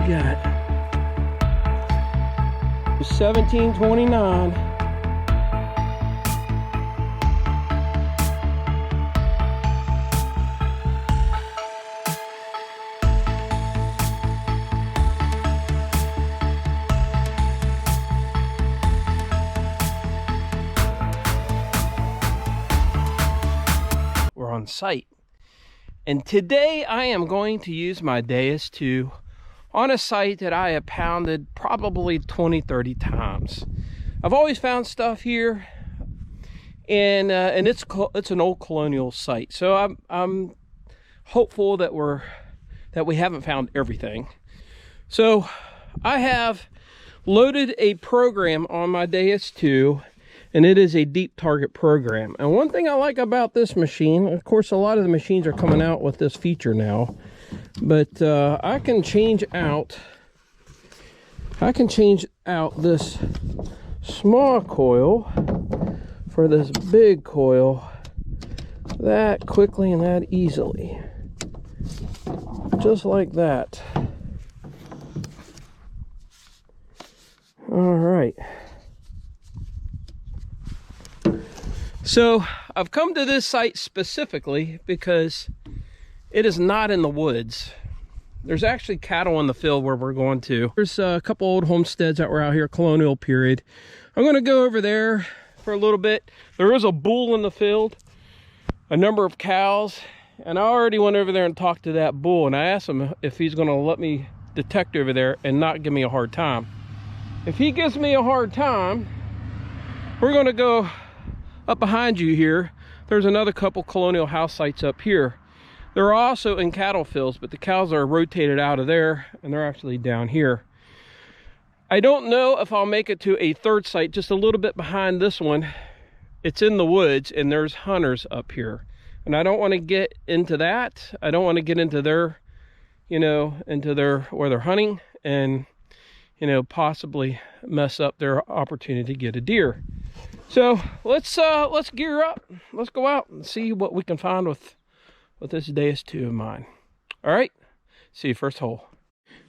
got? 1729. We're on site. And today I am going to use my Deus 2 on a site that I have pounded probably 20-30 times. I've always found stuff here, and it's an old colonial site. So I'm hopeful that we haven't found everything. So I have loaded a program on my Deus 2, and it is a deep target program. And one thing I like about this machine, of course a lot of the machines are coming out with this feature now, but I can change out this small coil for this big coil that quickly and that easily, just like that. All right. So I've come to this site specifically because it is not in the woods. There's actually cattle in the field where we're going to. There's a couple old homesteads that were out here, colonial period. I'm going to go over there for a little bit. There is a bull in the field, a number of cows, and I already went over there and talked to that bull, and I asked him if he's going to let me detect over there and not give me a hard time. If he gives me a hard time, we're going to go up behind you here. There's another couple colonial house sites up here. They're also in cattle fields, but the cows are rotated out of there and they're actually down here. I don't know if I'll make it to a third site just a little bit behind this one. It's in the woods and there's hunters up here, and I don't want to get into that. I don't want to get into their, where they're hunting and, possibly mess up their opportunity to get a deer. So let's gear up. Let's go out and see what we can find with this Deus 2 of mine. All right, see you first hole.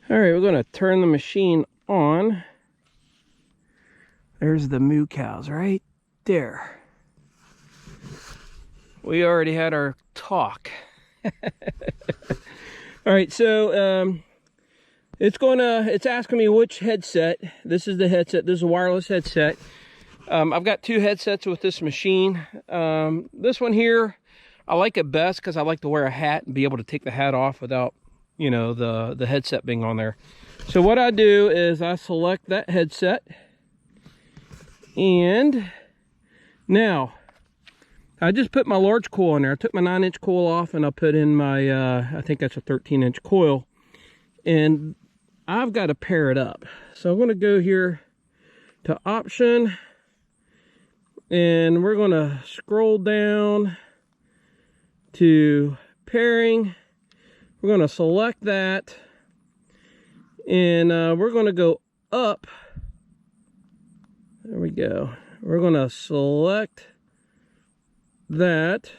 All right, we're gonna turn the machine on. There's the moo cows right there. We already had our talk. All right, so it's asking me which headset. This is the headset. This is a wireless headset. I've got two headsets with this machine. This one here, I like it best because I like to wear a hat and be able to take the hat off without, the headset being on there. So what I do is I select that headset, and now I just put my large coil in there. I took my 9-inch coil off and I put in my, I think that's a 13-inch coil, and I've got to pair it up. So I'm going to go here to option, and we're going to scroll down to pairing. We're going to select that, and we're going to go up. There we go. We're going to select that.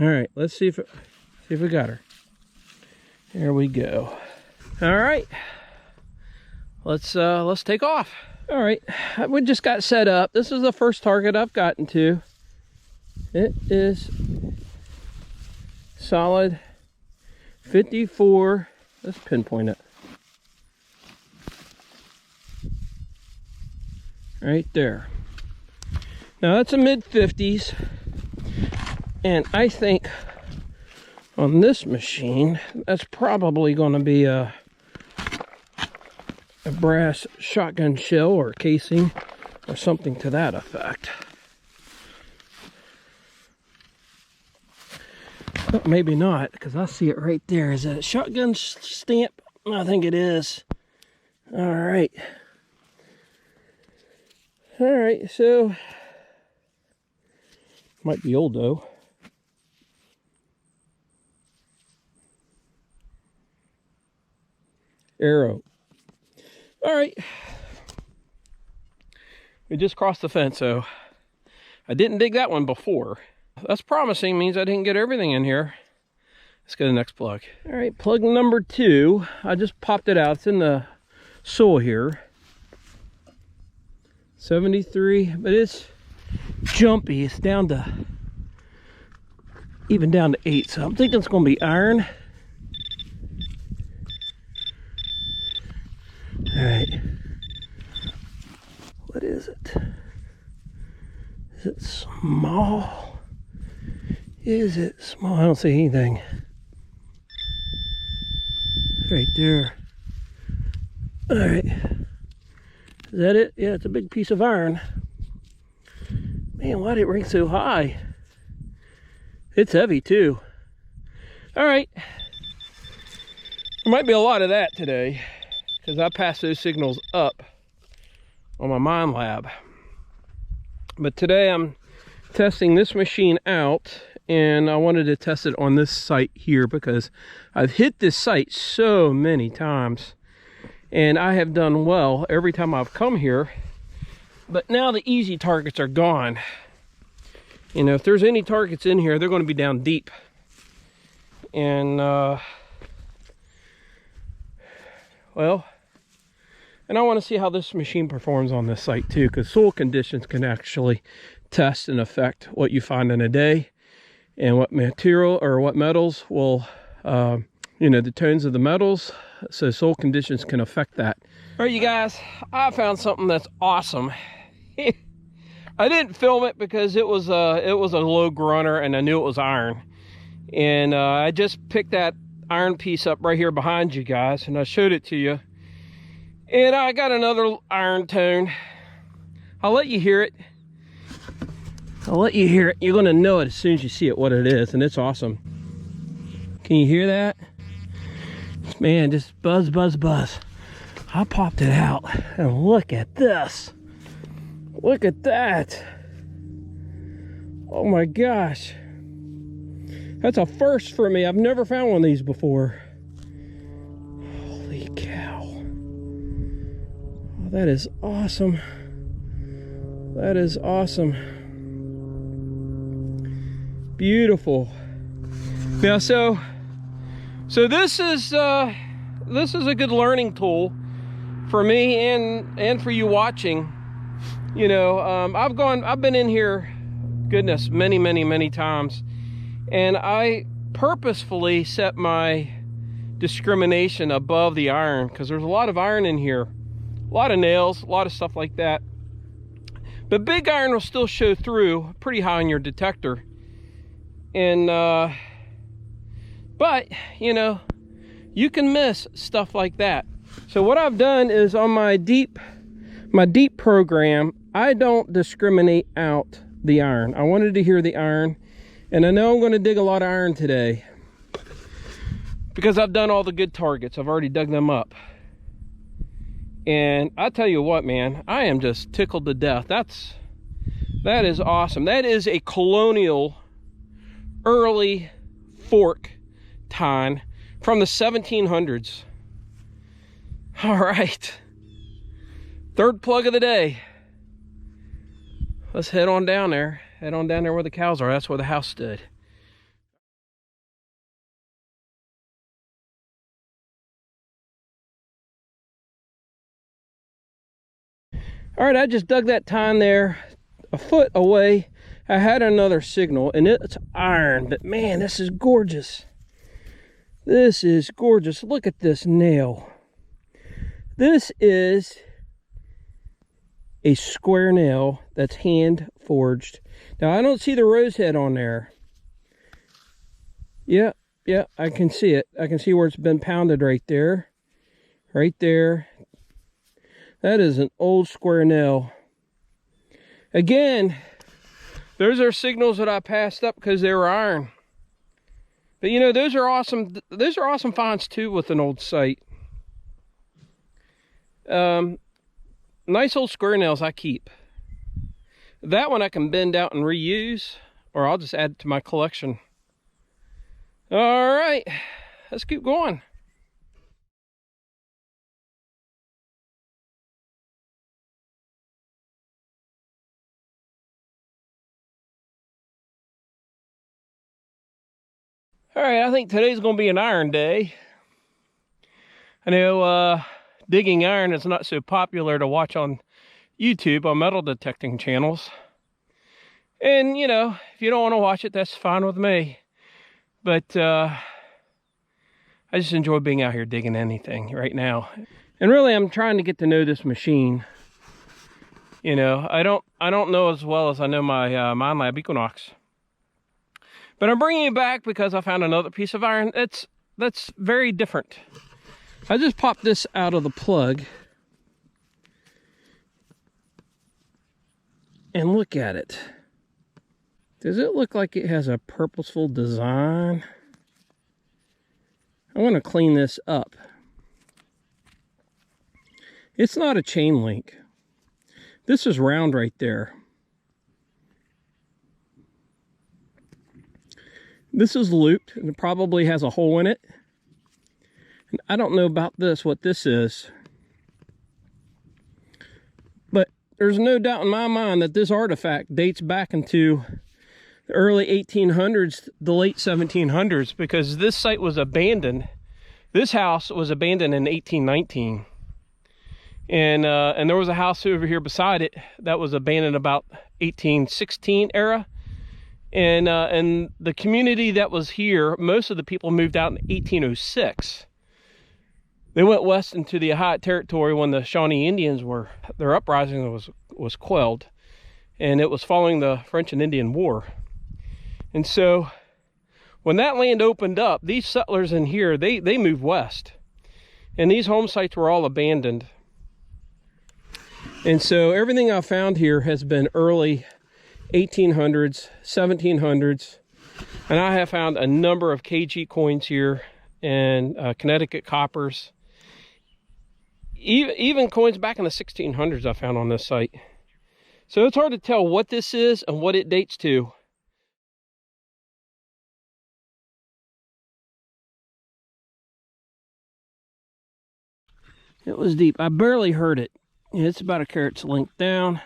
All right, let's see if we got her. There we go. All right, let's take off. All right, we just got set up. This is the first target I've gotten to. It is solid 54. Let's pinpoint it. Right there. Now that's a mid-50s. And I think on this machine, that's probably going to be a brass shotgun shell or casing or something to that effect. But maybe not, because I see it right there. Is that a shotgun stamp? I think it is. All right. All right, so might be old though. Arrow. All right, we just crossed the fence, so I didn't dig that one before. That's promising. Means I didn't get everything in here. Let's go to the next plug. All right, plug number 2. I just popped it out. It's in the soil here. 73, but it's jumpy. It's down to, even down to 8. So I'm thinking it's going to be iron. All right. What is it? Is it small? Is it small? I don't see anything. Right there. All right. Is that it? Yeah, it's a big piece of iron. Man, why did it ring so high? It's heavy too. All right. There might be a lot of that today because I passed those signals up on my MineLab. But today I'm testing this machine out, and I wanted to test it on this site here because I've hit this site so many times and I have done well every time I've come here. But now the easy targets are gone. You know, if there's any targets in here, they're going to be down deep. And well, and I want to see how this machine performs on this site too, because soil conditions can actually test and affect what you find in a day, and what material or what metals will, you know, the tones of the metals. So soil conditions can affect that. All right, you guys, I found something that's awesome. I didn't film it because it was a low grunter and I knew it was iron. And I just picked that iron piece up right here behind you guys, and I showed it to you. And I got another iron tone. I'll let you hear it. I'll let you hear it. You're gonna know it as soon as you see it, what it is, and it's awesome. Can you hear that? Man, just buzz, buzz, buzz. I popped it out, and look at this. Look at that. Oh my gosh. That's a first for me. I've never found one of these before. Holy cow. Oh, that is awesome. That is awesome. Beautiful. Now, so this is a good learning tool for me and for you watching. You know, I've been in here, goodness, many times, and I purposefully set my discrimination above the iron because there's a lot of iron in here, a lot of nails, a lot of stuff like that. But big iron will still show through pretty high on your detector. And but you know, you can miss stuff like that. So what I've done is on my deep program, I don't discriminate out the iron. I wanted to hear the iron, and I know I'm going to dig a lot of iron today because I've done all the good targets. I've already dug them up. And I tell you what, man, I am just tickled to death. That is awesome. That is a colonial early fork tine from the 1700s. All right. Third plug of the day. Let's head on down there. Head on down there where the cows are. That's where the house stood. All right, I just dug that tine there a foot away. I had another signal, and it's iron, but man, this is gorgeous. This is gorgeous. Look at this nail. This is a square nail that's hand forged. Now, I don't see the rose head on there. Yeah, I can see it. I can see where it's been pounded right there. Right there. That is an old square nail. Again, those are signals that I passed up because they were iron. But you know, those are awesome. Those are awesome finds too with an old site. Nice old square nails I keep. That one I can bend out and reuse, or I'll just add it to my collection. All right, let's keep going. All right, I think today's gonna be an iron day. I know digging iron is not so popular to watch on YouTube on metal detecting channels. And you know, if you don't want to watch it, that's fine with me. But I just enjoy being out here digging anything right now. And really, I'm trying to get to know this machine. You know, I don't know as well as I know my MineLab Equinox. But I'm bringing it back because I found another piece of iron that's very different. I just popped this out of the plug. And look at it. Does it look like it has a purposeful design? I want to clean this up. It's not a chain link. This is round right there. This is looped and it probably has a hole in it. And I don't know about this, what this is. But there's no doubt in my mind that this artifact dates back into the early 1800s, the late 1700s, because this site was abandoned. This house was abandoned in 1819. And there was a house over here beside it that was abandoned about 1816 era. And the community that was here, most of the people moved out in 1806. They went west into the Ohio Territory when the Shawnee Indians their uprising was quelled. And it was following the French and Indian War. And so when that land opened up, these settlers in here, they moved west. And these home sites were all abandoned. And so everything I found here has been early 1800s, 1700s. And I have found a number of KG coins here and Connecticut coppers. Even coins back in the 1600s I found on this site. So it's hard to tell what this is and what it dates to. It was deep. I barely heard it. It's about a carat's length down.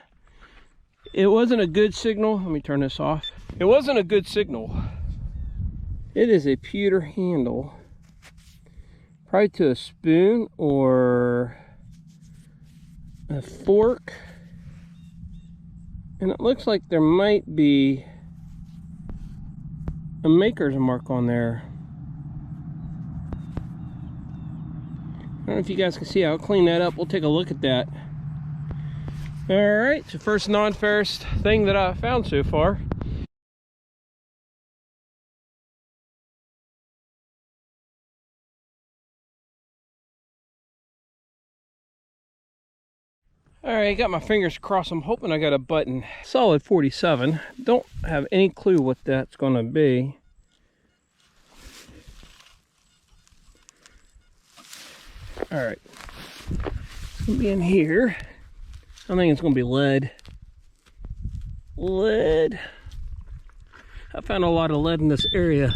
It wasn't a good signal. Let me turn this off. It wasn't a good signal. It is a pewter handle. Probably to a spoon or a fork. And it looks like there might be a maker's mark on there. I don't know if you guys can see. I'll clean that up. We'll take a look at that. Alright, so first non-ferrous thing that I've found so far. Alright, got my fingers crossed. I'm hoping I got a button. Solid 47. Don't have any clue what that's going to be. Alright, it's going to be in here. I think it's going to be lead. Lead. I found a lot of lead in this area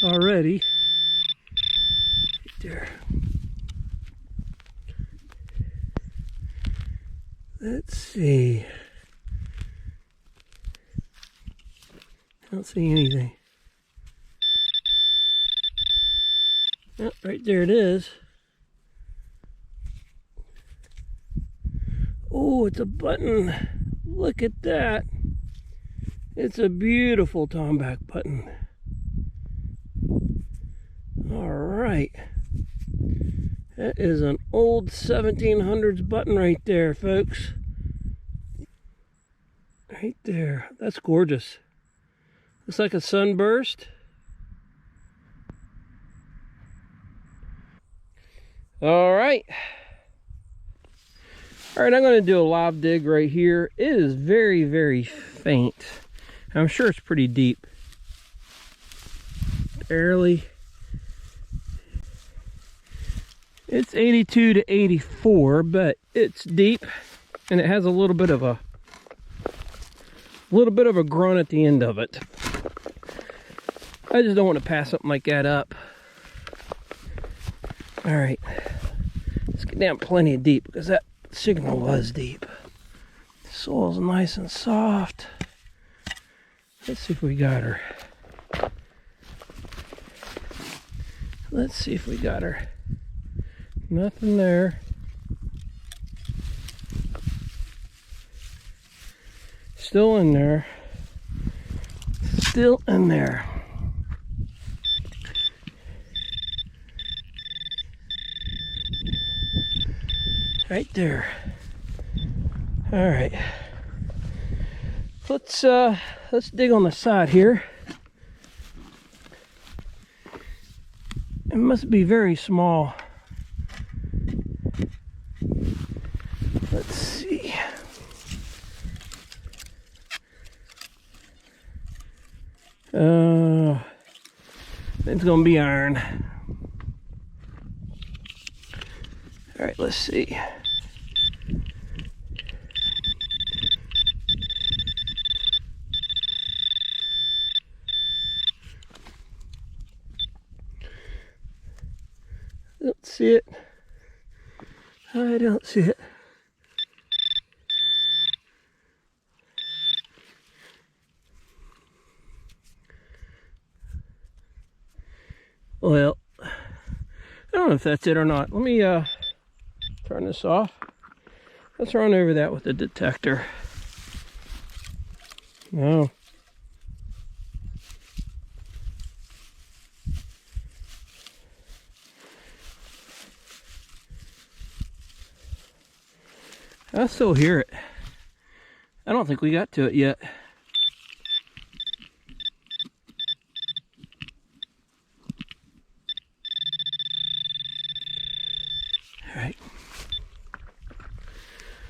already. Right there. Let's see. I don't see anything. Oh, right there it is. Oh, it's a button. Look at that. It's a beautiful tomback button. All right. That is an old 1700s button right there, folks. Right there. That's gorgeous. Looks like a sunburst. All right. All right, I'm going to do a live dig right here. It is very, very faint. I'm sure it's pretty deep. Barely. It's 82 to 84, but it's deep, and it has a little bit of a grunt at the end of it. I just don't want to pass something like that up. All right, let's get down plenty deep because that signal was deep. The soil's nice and soft. Let's see if we got her. Let's see if we got her. Nothing there. Still in there. Still in there. Right there. All right. Let's dig on the side here. It must be very small. Let's see. It's gonna be iron. All right, let's see. Don't see it. I don't see it. Well, I don't know if that's it or not. Let me turn this off. Let's run over that with the detector. No. I still hear it. I don't think we got to it yet. All right.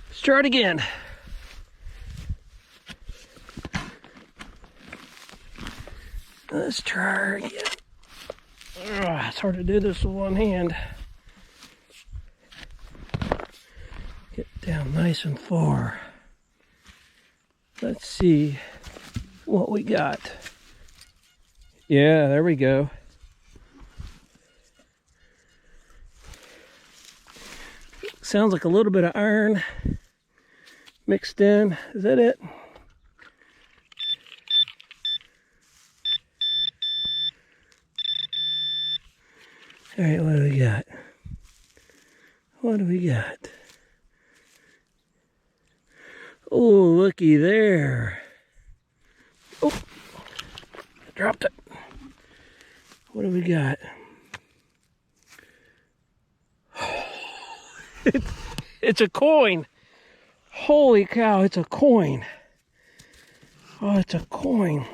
Let's try it again. Let's try again. Oh, it's hard to do this with one hand. Get down nice and far. Let's see what we got. Yeah, there we go. Sounds like a little bit of iron mixed in. Is that it? All right, what do we got? What do we got? Oh, looky there. Oh, I dropped it. What do we got? It's a coin. Holy cow, it's a coin. Oh, it's a coin.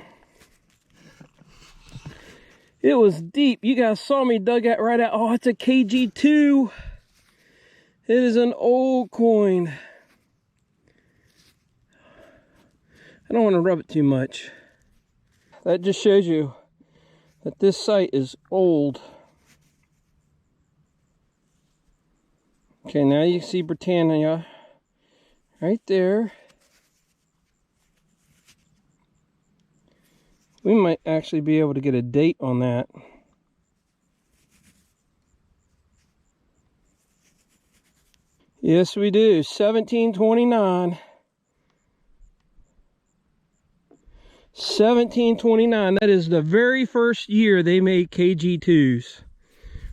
It was deep. You guys saw me dug that right out. Oh, it's a KG2. It is an old coin. I don't want to rub it too much. That just shows you that this site is old. Okay, now you see Britannia right there. We might actually be able to get a date on that. Yes, we do. 1729. 1729. That is the very first year they made KG2s.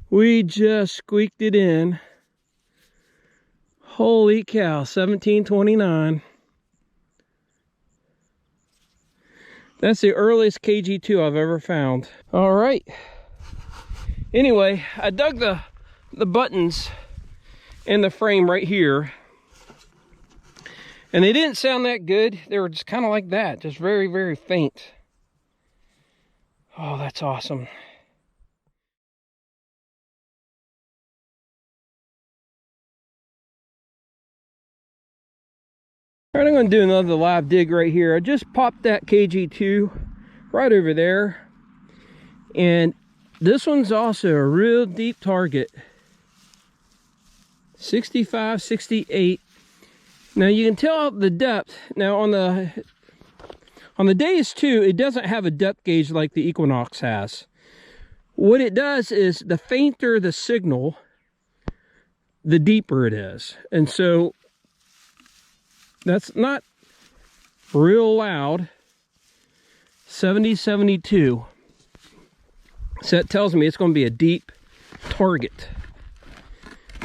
We just squeaked it in. Holy cow, 1729. That's the earliest KG2 I've ever found. All right. Anyway, I dug the buttons in the frame right here. And they didn't sound that good. They were just kind of like that, just very, very faint. Oh, that's awesome. All right, I'm going to do another live dig right here. I just popped that KG2 right over there. And this one's also a real deep target. 65, 68. Now you can tell the depth. Now on the Deus 2, it doesn't have a depth gauge like the Equinox has. What it does is the fainter the signal, the deeper it is. And so that's not real loud. 70, 72. So that tells me it's going to be a deep target.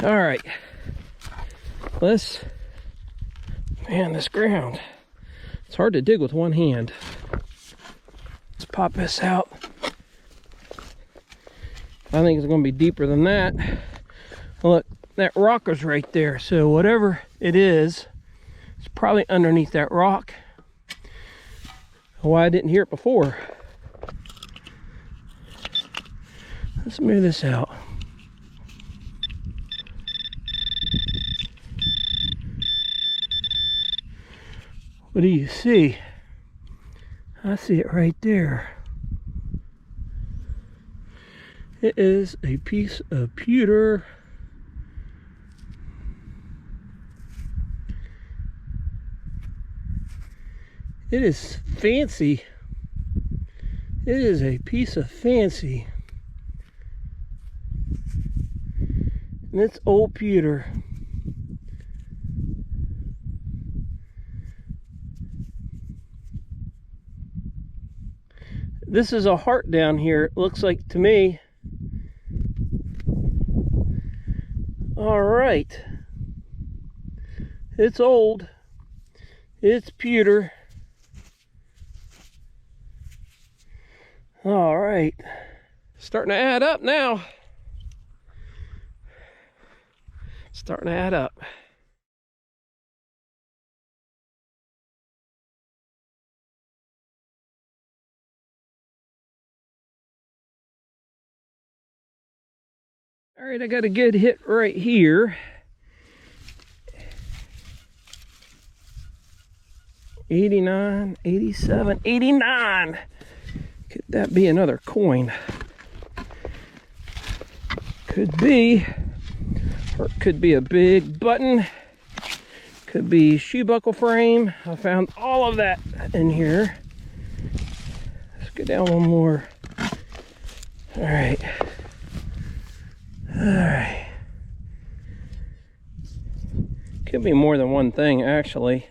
All right, man, this ground, it's hard to dig with one hand. Let's pop this out. I think it's going to be deeper than that. Look, that rock is right there. So whatever it is, it's probably underneath that rock. Why I didn't hear it before. Let's move this out. What do you see? I see it right there. It is a piece of pewter. It is fancy. It is a piece of fancy. And it's old pewter. This is a heart down here, it looks like to me. All right. It's old. It's pewter. All right. Starting to add up now. Starting to add up. All right, I got a good hit right here. 89, 87, 89. Could that be another coin? Could be. Or it could be a big button. Could be shoe buckle frame. I found all of that in here. Let's go down one more. All right. All right. Could be more than one thing, actually.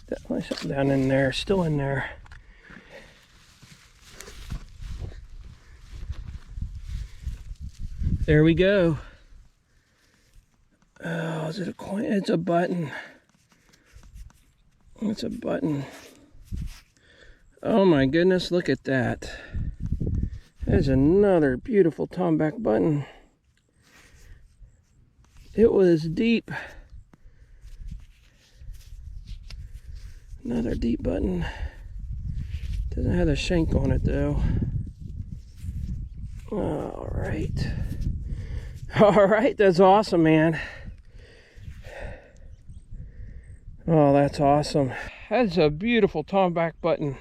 Definitely something down in there, still in there. There we go. Oh, is it a coin? It's a button. It's a button. Oh my goodness, look at that. There's another beautiful tomback button. It was deep. Another deep button. Doesn't have the shank on it though. All right. All right, that's awesome, man. Oh, that's awesome. That's a beautiful tomback button.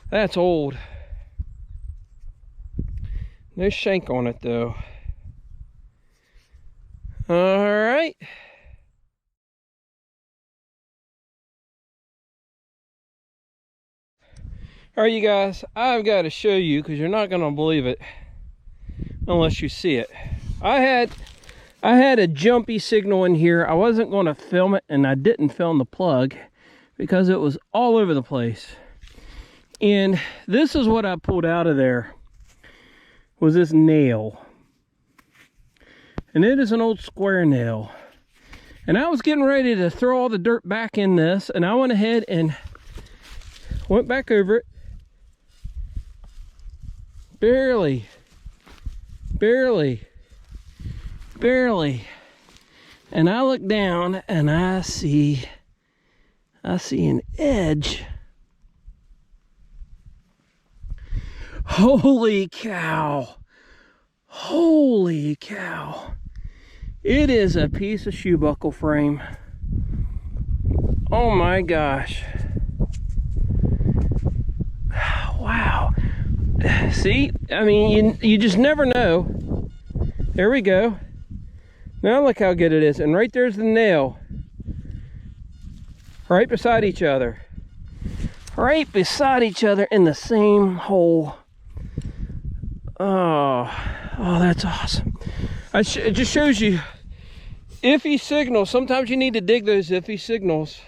That's old. No shank on it though. All right. All right, you guys, I've got to show you because you're not going to believe it unless you see it. I had a jumpy signal in here. I wasn't going to film it, and I didn't film the plug because it was all over the place. And this is what I pulled out of there. Was this nail, and it is an old square nail, and I was getting ready to throw all the dirt back in this, and I went ahead and went back over it, barely, and I look down and I see an edge. Holy cow. Holy cow. It is a piece of shoe buckle frame. Oh my gosh. Wow. See? I mean, you just never know. There we go. Now look how good it is. And right there's the nail. Right beside each other. Right beside each other in the same hole. Oh, that's awesome. It just shows you iffy signals. Sometimes you need to dig those iffy signals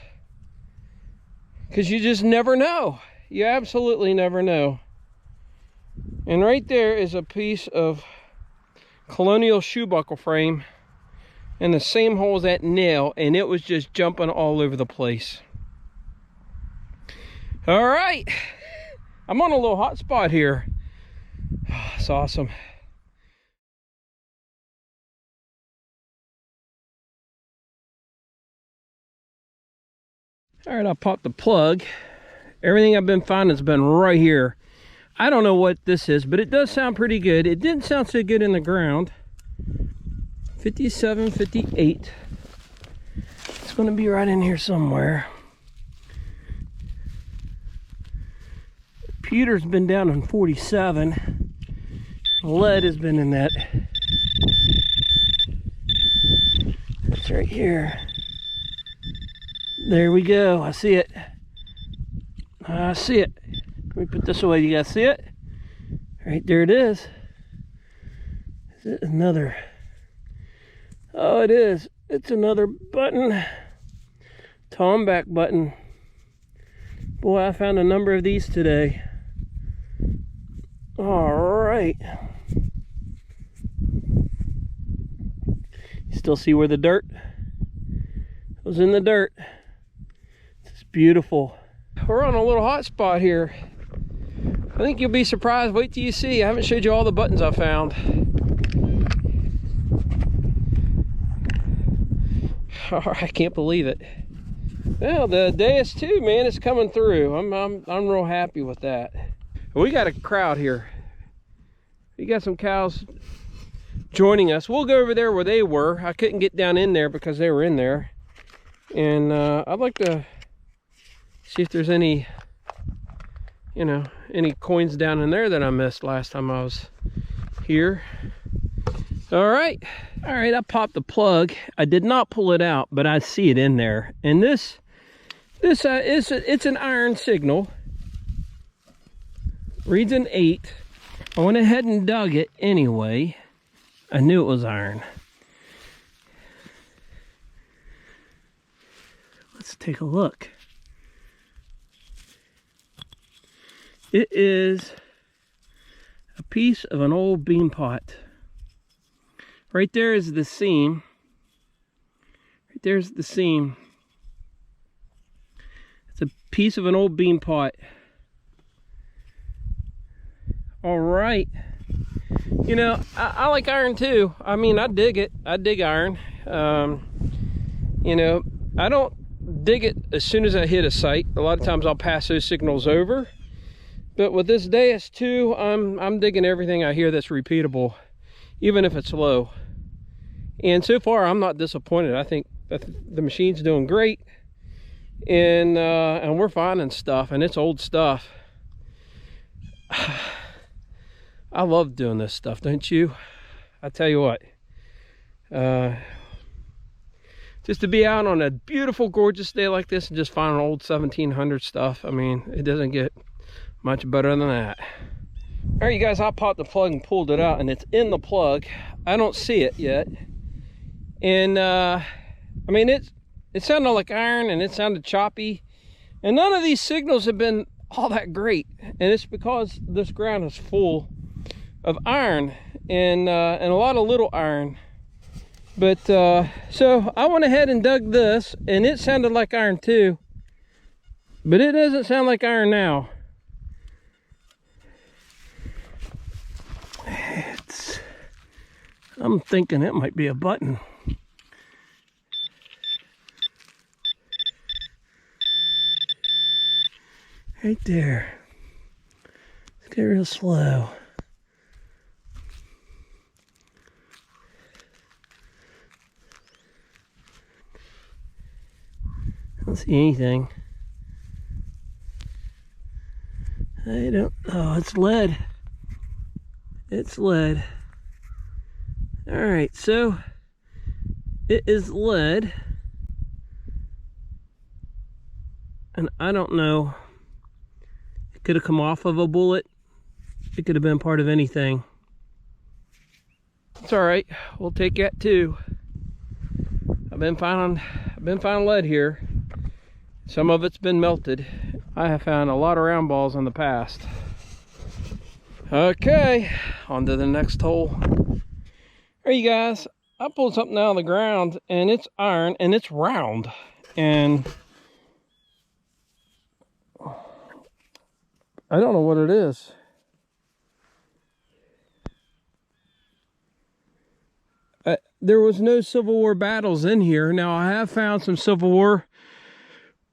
because you just never know. You absolutely never know. And right there is a piece of colonial shoe buckle frame in the same hole as that nail, and it was just jumping all over the place. All right, I'm on a little hot spot here. It's awesome. All right, I popped the plug. Everything I've been finding has been right here. I don't know what this is, but it does sound pretty good. It didn't sound so good in the ground. 57, 58. It's going to be right in here somewhere. Pewter's been down in 47. Lead has been in that. It's right here. There we go. I see it. I see it. Let me put this away. You guys see it? Right there it is. Is it another? Oh, it is. It's another button. Tomback button. Boy, I found a number of these today. All right. You still see where the dirt was in the dirt. It's beautiful. We're on a little hot spot here. I think you'll be surprised. Wait till you see. I haven't showed you all the buttons I found. I can't believe it. Well, the Deus too, man, is coming through. I'm real happy with that. We got a crowd here. We got some cows joining us. We'll go over there where they were. I couldn't get down in there because they were in there. And I'd like to see if there's any, you know, any coins down in there that I missed last time I was here. All right, I popped the plug. I did not pull it out, but I see it in there. And it's an iron signal. Reads an 8. I went ahead and dug it anyway. I knew it was iron. Let's take a look. It is a piece of an old bean pot. Right there is the seam. Right there's the seam. It's a piece of an old bean pot. All right. You know, I like iron too. I mean, I dig it. I dig iron. You know, I don't dig it as soon as I hit a site. A lot of times I'll pass those signals over. But with this Deus too, I'm digging everything I hear that's repeatable, even if it's low. And so far, I'm not disappointed. I think that the machine's doing great, and we're finding stuff, and it's old stuff. I love doing this stuff, don't you? I tell you what, just to be out on a beautiful, gorgeous day like this and just find old 1700 stuff. I mean, it doesn't get much better than that. All right, you guys, I popped the plug and pulled it out, and it's in the plug. I don't see it yet. And I mean, it sounded like iron, and it sounded choppy, and none of these signals have been all that great. And it's because this ground is full of iron and a lot of little iron. But so I went ahead and dug this, and it sounded like iron too, but it doesn't sound like iron now. I'm thinking it might be a button. Right there. Let's get real slow. I don't see anything. I don't, oh, it's lead. It's lead. All right, so it is lead. And I don't know. It could have come off of a bullet. It could have been part of anything. It's all right. We'll take that too. I've been finding lead here. Some of it's been melted. I have found a lot of round balls in the past. Okay, on to the next hole. Hey you guys, I pulled something out of the ground and it's iron and it's round. And I don't know what it is. There was no Civil War battles in here. Now I have found some Civil War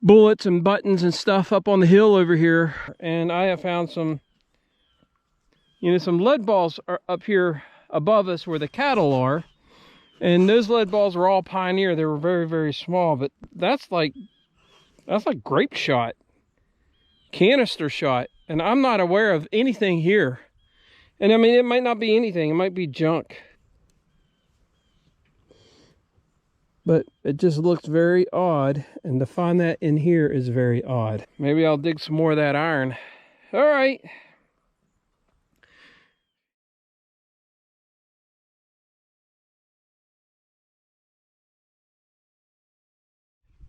bullets and buttons and stuff up on the hill over here. And I have found some, you know, some lead balls are up here above us where the cattle are. And those lead balls were all Pioneer. They were very, very small, but that's like grape shot, canister shot. And I'm not aware of anything here. And I mean, it might not be anything. It might be junk. But it just looks very odd. And to find that in here is very odd. Maybe I'll dig some more of that iron. All right.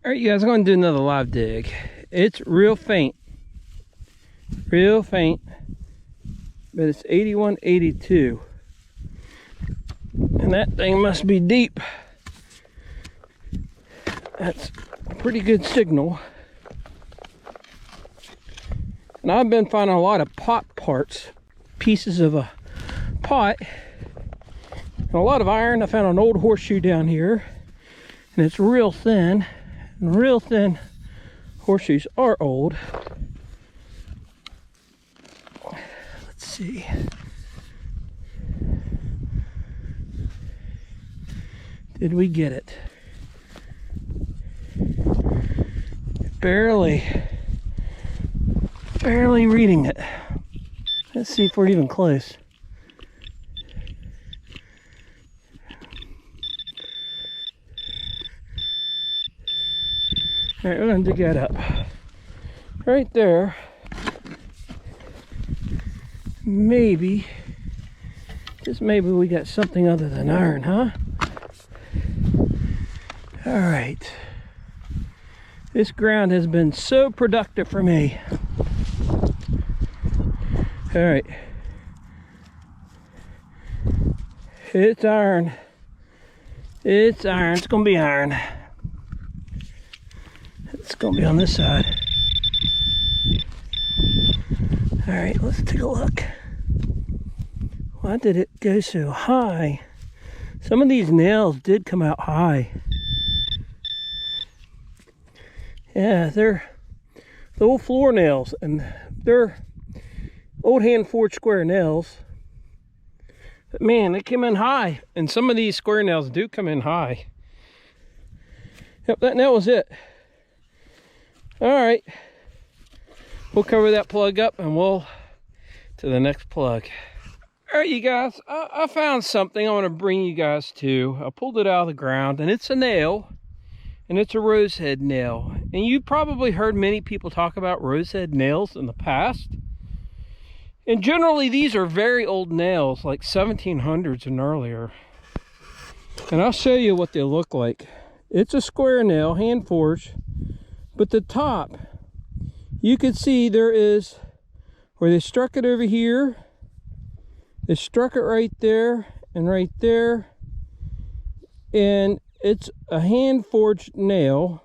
All right, you guys, I'm going to do another live dig. It's real faint. Real faint. But it's 8182. And that thing must be deep. That's a pretty good signal. And I've been finding a lot of pot parts. Pieces of a pot. And a lot of iron. I found an old horseshoe down here. And it's real thin. And real thin horseshoes are old. Let's see. Did we get it? Barely reading it. Let's see if we're even close. All right, we're gonna dig that up. Right there. Maybe, just maybe we got something other than iron, huh? All right. This ground has been so productive for me. All right. It's iron. It's iron. It's gonna be iron. It's gonna be on this side. All right, let's take a look. Why did it go so high? Some of these nails did come out high. Yeah, they're the old floor nails, and they're old hand forged square nails. But man, they came in high, and some of these square nails do come in high. Yep, that was it. All right, we'll cover that plug up and we'll to the next plug. All right, you guys, I found something I want to bring you guys to. I pulled it out of the ground, and it's a nail, and it's a rosehead nail. And you probably heard many people talk about rosehead nails in the past. And generally, these are very old nails, like 1700s and earlier. And I'll show you what they look like. It's a square nail, hand forged. But the top, you can see there is where they struck it over here. They struck it right there and right there. And it's a hand forged nail.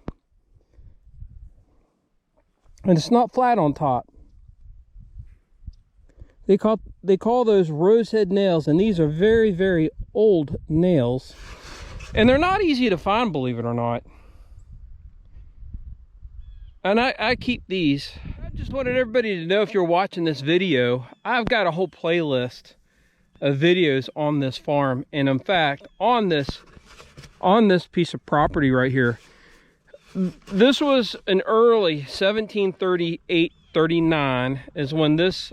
And it's not flat on top. They call those rosehead nails, and these are very, very old nails. And they're not easy to find, believe it or not. And I keep these. I just wanted everybody to know, if you're watching this video, I've got a whole playlist of videos on this farm. And in fact, on this piece of property right here, this was an early 1738, 39 is when this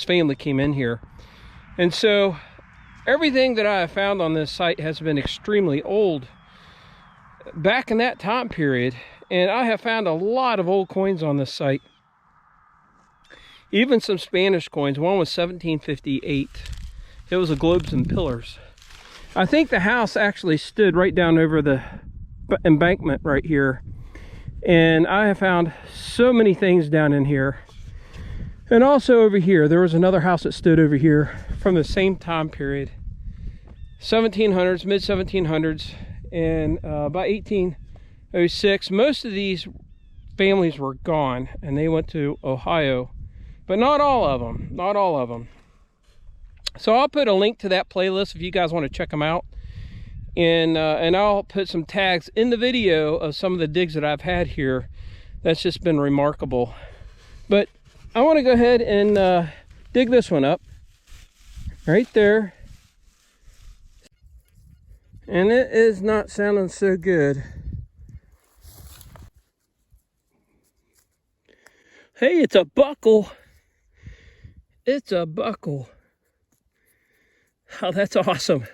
family came in here. And so everything that I have found on this site has been extremely old back in that time period. And I have found a lot of old coins on this site. Even some Spanish coins. One was 1758. It was a globes and pillars. I think the house actually stood right down over the embankment right here. And I have found so many things down in here. And also over here, there was another house that stood over here from the same time period. 1700s, mid 1700s, and by 1806, most of these families were gone and they went to Ohio, but not all of them, not all of them. So I'll put a link to that playlist if you guys want to check them out, and I'll put some tags in the video of some of the digs that I've had here. That's just been remarkable. But I want to go ahead and dig this one up right there. And it is not sounding so good. Hey, it's a buckle. It's a buckle. Oh, that's awesome.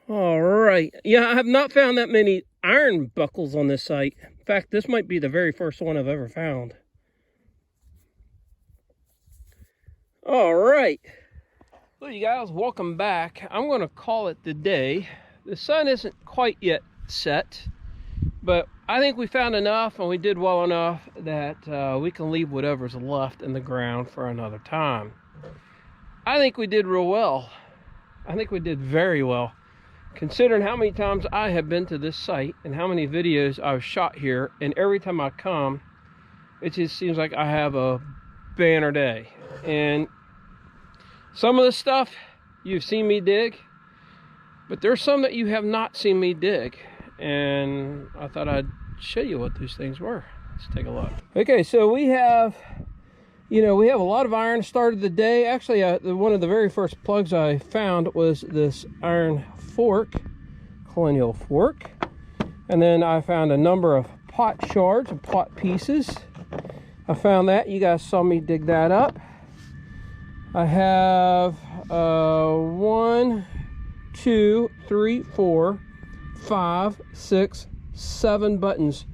All right. Yeah, I have not found that many iron buckles on this site. In fact, this might be the very first one I've ever found. All right. Well, you guys, welcome back. I'm going to call it the day. The sun isn't quite yet set, but I think we found enough and we did well enough that we can leave whatever's left in the ground for another time. I think we did real well. I think we did very well, considering how many times I have been to this site and how many videos I've shot here, and every time I come, it just seems like I have a banner day. And some of the stuff you've seen me dig, but there's some that you have not seen me dig, and I thought I'd show you what those things were. Let's take a look. Okay, so we have, we have a lot of iron. Started the day. Actually, one of the very first plugs I found was this iron fork, colonial fork, and then I found a number of pot shards and pot pieces. I found that. You guys saw me dig that up. I have 1, 2, 3, 4, 5, 6, 7 buttons.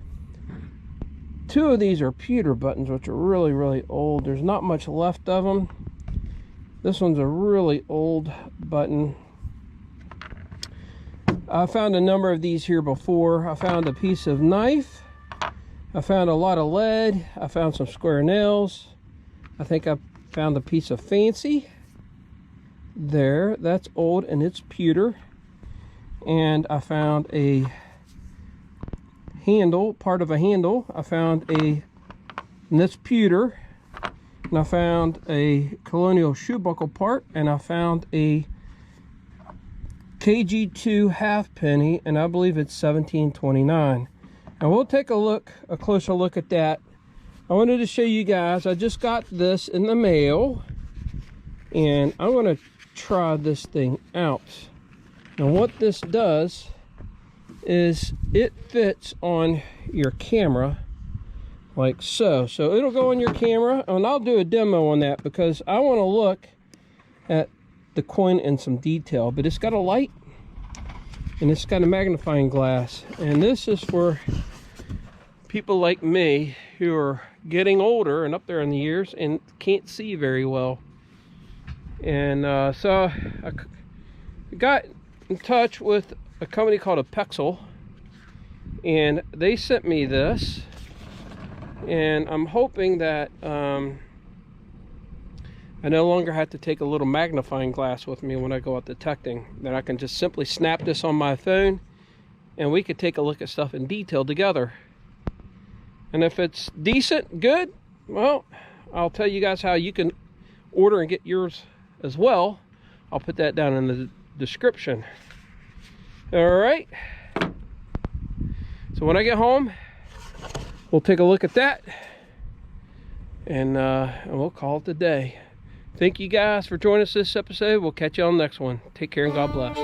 2 of these are pewter buttons, which are really, really old. There's not much left of them. This one's a really old button. I found a number of these here before. I found a piece of knife. I found a lot of lead. I found some square nails. I think I found a piece of fancy. There, that's old and it's pewter. And I found a handle, part of a handle. I found and that's pewter. And I found a colonial shoe buckle part, and I found a KG2 halfpenny, and I believe it's 1729. And we'll take a closer look at that. I wanted to show you guys, I just got this in the mail, and I'm going to try this thing out. Now what this does is it fits on your camera like so. So it'll go on your camera, and I'll do a demo on that because I want to look at the coin in some detail. But it's got a light and it's got a magnifying glass, and this is for people like me who are getting older and up there in the years and can't see very well. And so I got in touch with a company called Appalachian, and they sent me this, and I'm hoping that I no longer have to take a little magnifying glass with me when I go out detecting, that I can just simply snap this on my phone and we could take a look at stuff in detail together. And if it's decent, good, well, I'll tell you guys how you can order and get yours as well. I'll put that down in the description. All right. So when I get home, we'll take a look at that, and we'll call it a day. Thank you guys for joining us this episode. We'll catch you on the next one. Take care and God bless.